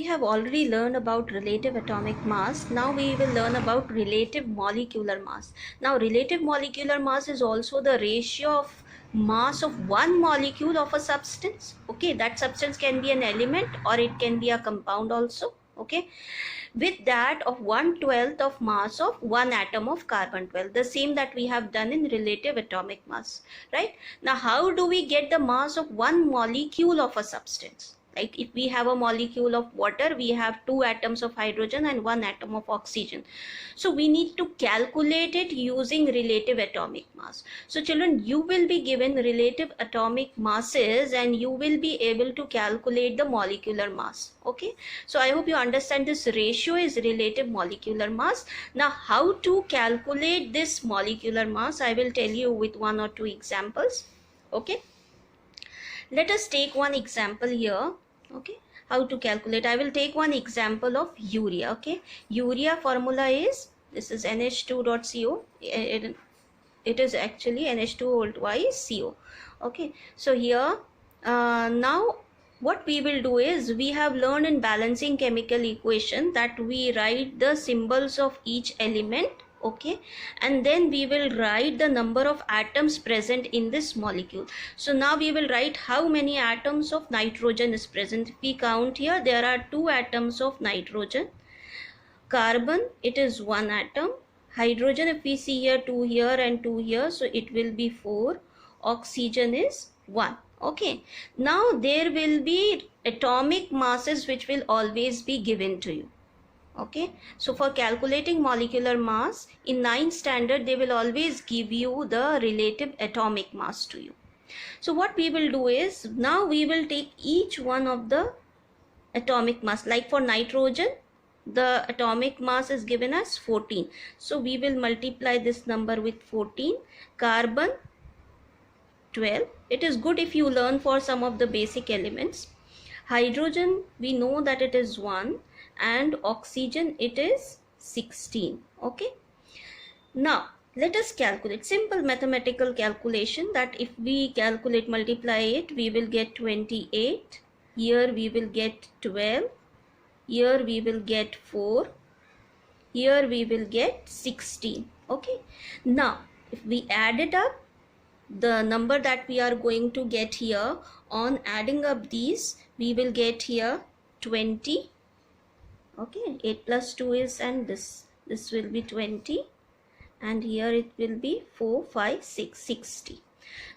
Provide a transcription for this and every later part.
have already learned about relative atomic mass. Now we will learn about relative molecular mass. Now relative molecular mass is also the ratio of mass of one molecule of a substance. Okay, that substance can be an element or it can be a compound also. Okay, with that of 1/12 of mass of one atom of carbon-12, the same that we have done in relative atomic mass, right? Now how do we get the mass of one molecule of a substance? Like if we have a molecule of water, we have 2 atoms of hydrogen and 1 atom of oxygen. So we need to calculate it using relative atomic mass. So children, you will be given relative atomic masses and you will be able to calculate the molecular mass. Okay, so I hope you understand this ratio is relative molecular mass. Now how to calculate this molecular mass, I will tell you with 1 or 2 examples. Okay, let us take one example here. Okay, how to calculate? I will take one example of urea. Okay, urea formula is, this is NH2.CO. It is actually NH2 twice CO. Okay, so here now what we will do is, we have learned in balancing chemical equation that we write the symbols of each element. Okay, and then we will write the number of atoms present in this molecule. So now we will write how many atoms of nitrogen is present. If we count here, there are 2 atoms of nitrogen. Carbon, it is 1 atom. Hydrogen, if we see here, 2 here and 2 here, so it will be 4. Oxygen is 1. Okay, now there will be atomic masses which will always be given to you. Okay, so for calculating molecular mass in 9th standard, they will always give you the relative atomic mass to you. So what we will do is, now we will take each one of the atomic mass. Like for nitrogen, the atomic mass is given as 14. So we will multiply this number with 14. Carbon, 12. It is good if you learn for some of the basic elements. Hydrogen, we know that it is 1. And oxygen, it is 16. Okay, now let us calculate simple mathematical calculation, that if we calculate, multiply it, we will get 28. Here we will get 12. Here we will get 4. Here we will get 16. Okay, now if we add it up, the number that we are going to get here, on adding up these, we will get here 20. Okay, 8 plus 2 is, and this will be 20, and here it will be 4, 5, 6, 60.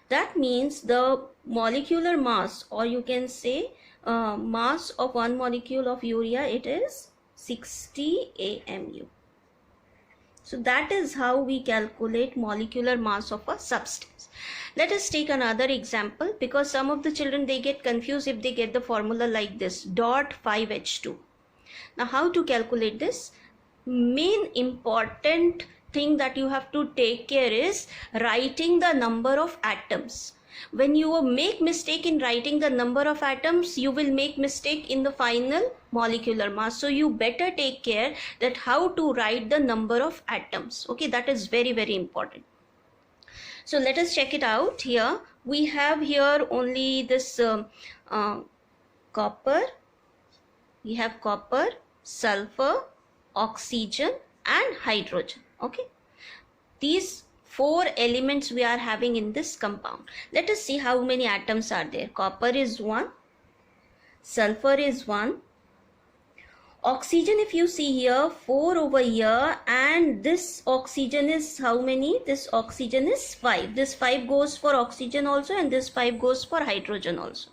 That means the molecular mass, or you can say mass of one molecule of urea, it is 60 AMU. So that is how we calculate molecular mass of a substance. Let us take another example, because some of the children, they get confused if they get the formula like this, dot 5H2. Now how to calculate this? Main important thing that you have to take care is writing the number of atoms. When you make mistake in writing the number of atoms, you will make mistake in the final molecular mass. So you better take care that how to write the number of atoms. Okay, that is very, very important. So let us check it out. Here we have here only this copper. We have copper, sulfur, oxygen and hydrogen. Okay, these 4 elements we are having in this compound. Let us see how many atoms are there. Copper is 1, sulfur is 1, oxygen, if you see here, 4 over here, and this oxygen is how many? This oxygen is 5. This 5 goes for oxygen also, and this 5 goes for hydrogen also.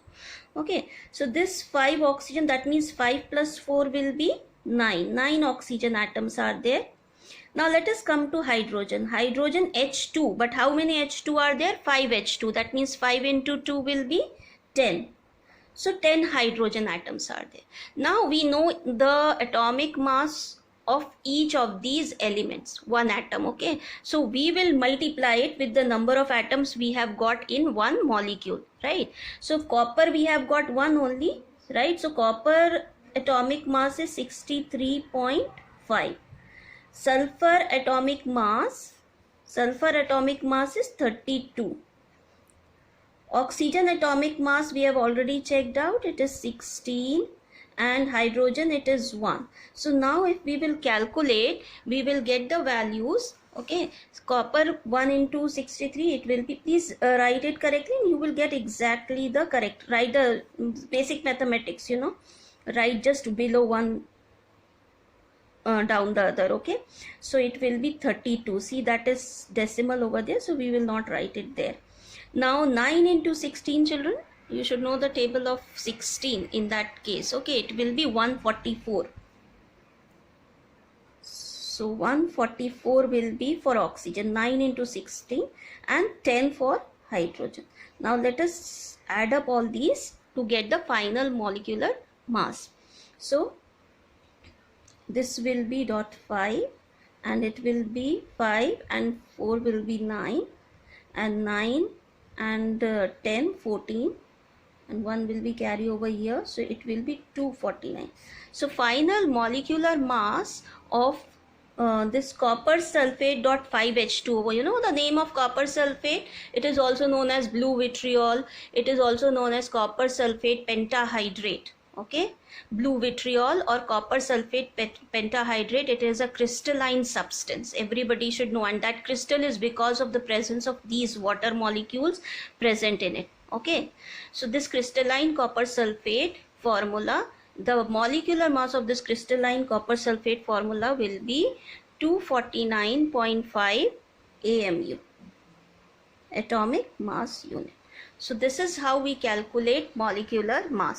Okay, so this 5 oxygen, that means 5 plus 4 will be 9. 9 oxygen atoms are there. Now let us come to hydrogen. Hydrogen, H2, but how many H2 are there? 5 H2, that means 5 into 2 will be 10. So 10 hydrogen atoms are there. Now we know the atomic mass of each of these elements, one atom. Okay, so we will multiply it with the number of atoms we have got in one molecule, right? So copper we have got 1 only, right? So copper atomic mass is 63.5. Sulfur atomic mass is 32. Oxygen atomic mass we have already checked out, it is 16, and hydrogen it is 1. So now if we will calculate, we will get the values. Okay, copper 1 into 63, it will be, please write it correctly and you will get exactly the correct. Write the basic mathematics, you know, write just below one down the other. Okay, so it will be 32. See, that is decimal over there, so we will not write it there. Now 9 into 16, children, you should know the table of 16 in that case. Okay, it will be 144. So 144 will be for oxygen, 9 into 16, and 10 for hydrogen. Now let us add up all these to get the final molecular mass. So this will be dot 5, and it will be 5 and 4 will be 9, and 9 and 10 14, and 1 will be carry over here, so it will be 249. So final molecular mass of this copper sulfate dot 5H2O. You know the name of copper sulfate, it is also known as blue vitriol, it is also known as copper sulfate pentahydrate. Okay, blue vitriol or copper sulfate pentahydrate, it is a crystalline substance, everybody should know, and that crystal is because of the presence of these water molecules present in it. Okay, so this crystalline copper sulfate formula, the molecular mass of this crystalline copper sulfate formula will be 249.5 AMU, atomic mass unit. So this is how we calculate molecular mass.